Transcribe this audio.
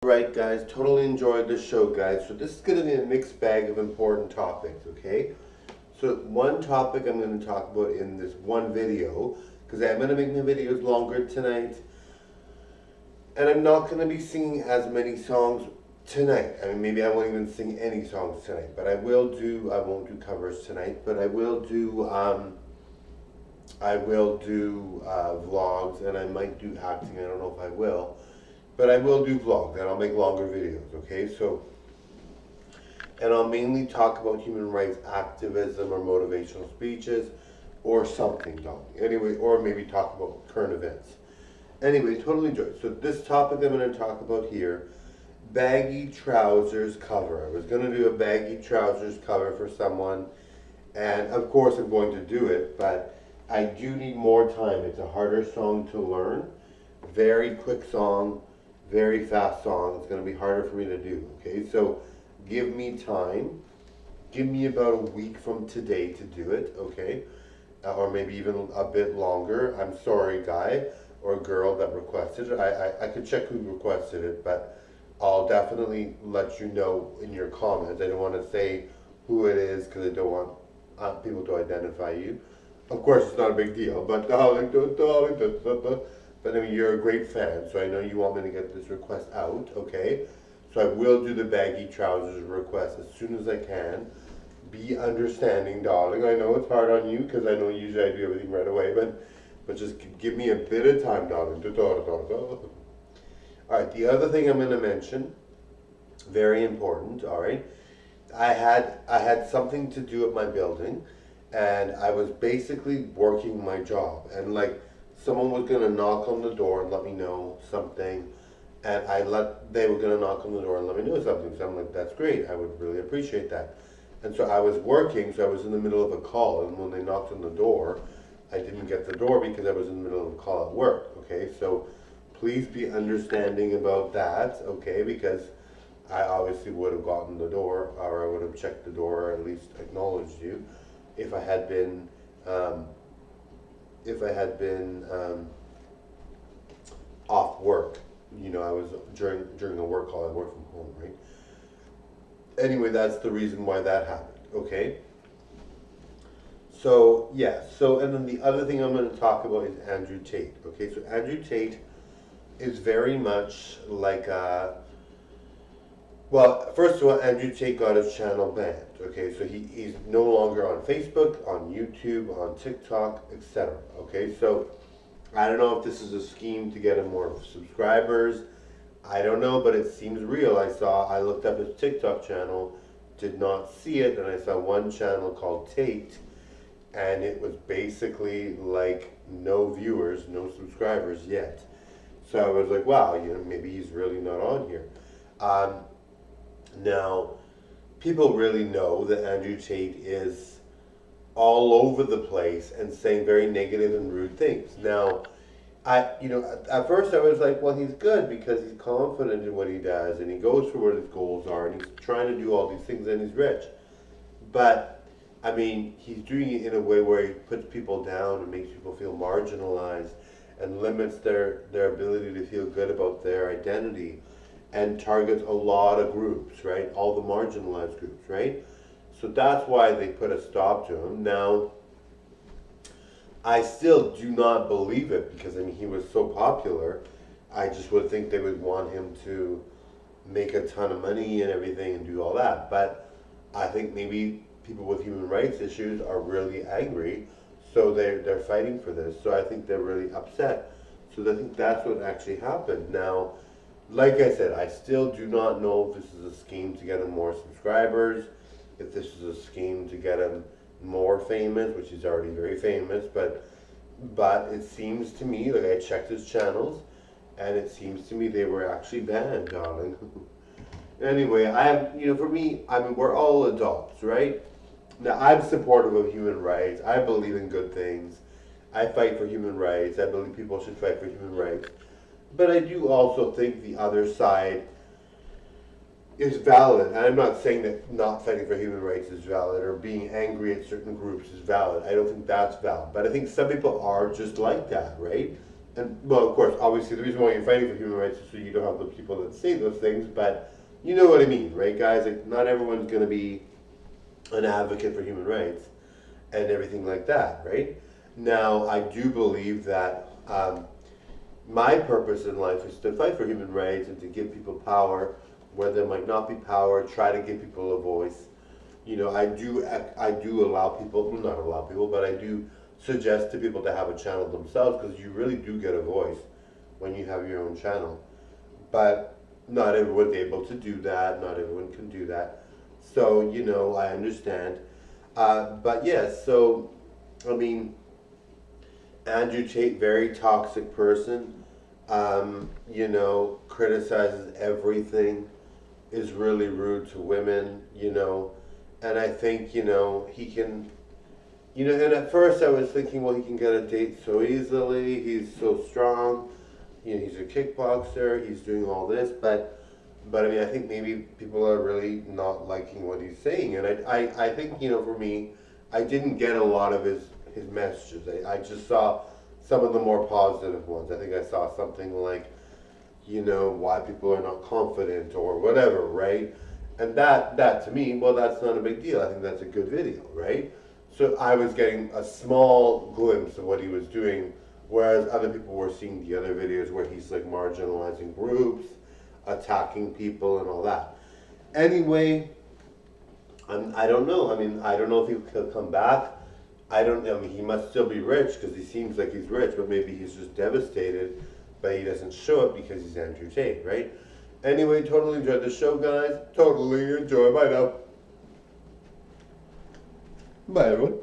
Right, guys, totally enjoyed the show, guys. So this is going to be a mixed bag of important topics, okay? So one topic I'm going to talk about in this one video, because I'm going to make my videos longer tonight, and I'm not going to be singing as many songs tonight. I mean, maybe I won't even sing any songs tonight, but I won't do covers tonight, but I will do vlogs, and I might do acting. I don't know if I will. But I will do vlogs, and I'll make longer videos, okay? So, and I'll mainly talk about human rights activism or motivational speeches or something, anyway, or maybe talk about current events. Anyway, totally enjoy it. So this topic I'm going to talk about here, baggy trousers cover. I was going to do a baggy trousers cover for someone, and of course I'm going to do it, but I do need more time. It's a harder song to learn, very quick song, very fast song. It's going to be harder for me to do, okay? So give me time. Give me about a week from today to do it, okay? Or maybe even a bit longer. I'm sorry, guy or girl that requested it. I could check who requested it, but I'll definitely let you know in your comments. I don't want to say who it is because I don't want people to identify you. Of course, it's not a big deal, but but I mean, you're a great fan, so I know you want me to get this request out, okay? So I will do the baggy trousers request as soon as I can. Be understanding, darling. I know it's hard on you because I know usually I do everything right away, but just give me a bit of time, darling. All right, the other thing I'm going to mention, very important, all right? I had something to do at my building, and I was basically working my job, and like, someone was gonna knock on the door and let me know something, and they were gonna knock on the door and let me know something. So I'm like, that's great. I would really appreciate that. And so I was working, so I was in the middle of a call, and when they knocked on the door, I didn't get the door because I was in the middle of a call at work. Okay, so please be understanding about that. Okay, because I obviously would have gotten the door, or I would have checked the door, or at least acknowledged you, if I had been. Off work. You know, I was during a work call. I work from home, right? Anyway, that's the reason why that happened. Okay. So yeah. So and then the other thing I'm going to talk about is Andrew Tate. Okay. So Andrew Tate is very much like well, first of all, Andrew Tate got his channel banned. Okay, so he's no longer on Facebook, on YouTube, on TikTok, etc. Okay, so I don't know if this is a scheme to get him more subscribers. I don't know, but it seems real. I looked up his TikTok channel, did not see it, and I saw one channel called Tate, and it was basically like no viewers, no subscribers yet. So I was like, wow, you know, maybe he's really not on here. Now, people really know that Andrew Tate is all over the place and saying very negative and rude things. Now, at first I was like, well, he's good because he's confident in what he does and he goes for what his goals are and he's trying to do all these things and he's rich. But, I mean, he's doing it in a way where he puts people down and makes people feel marginalized and limits their ability to feel good about their identity, and targets a lot of groups, right? All the marginalized groups, right? So that's why they put a stop to him. Now, I still do not believe it because, I mean, he was so popular. I just would think they would want him to make a ton of money and everything and do all that. But I think maybe people with human rights issues are really angry, so they're fighting for this. So I think they're really upset. So I think that's what actually happened. Now, like I said, I still do not know if this is a scheme to get him more subscribers, if this is a scheme to get him more famous, which he's already very famous, but it seems to me, like I checked his channels, and it seems to me they were actually banned, darling. Anyway, for me, I mean, we're all adults, right? Now, I'm supportive of human rights. I believe in good things. I fight for human rights. I believe people should fight for human rights. But I do also think the other side is valid. And I'm not saying that not fighting for human rights is valid or being angry at certain groups is valid. I don't think that's valid. But I think some people are just like that, right? And well, of course, obviously, the reason why you're fighting for human rights is so you don't have the people that say those things. But you know what I mean, right, guys? Like, not everyone's going to be an advocate for human rights and everything like that, right? Now, I do believe that my purpose in life is to fight for human rights and to give people power where there might not be power. Try to give people a voice. You know, I do allow people, well, not allow people, but I do suggest to people to have a channel themselves, because you really do get a voice when you have your own channel. But not everyone's able to do that. Not everyone can do that. So, you know, I understand. But yes, so, I mean, Andrew Tate, very toxic person, you know, criticizes everything, is really rude to women, you know, and I think, you know, he can, you know, and at first I was thinking, well, he can get a date so easily, he's so strong, you know, he's a kickboxer, he's doing all this, but I mean, I think maybe people are really not liking what he's saying, and I think, you know, for me, I didn't get a lot of his messages. I just saw some of the more positive ones. I think I saw something like, you know, why people are not confident or whatever, right? And that to me, well, that's not a big deal. I think that's a good video, right? So I was getting a small glimpse of what he was doing, whereas other people were seeing the other videos where he's like marginalizing groups, attacking people and all that. Anyway, I don't know. I mean, I don't know if he'll come back. I mean, he must still be rich because he seems like he's rich, but maybe he's just devastated, but he doesn't show it because he's Andrew Tate, right? Anyway, totally enjoyed the show, guys. Totally enjoy. Bye now. Bye, everyone.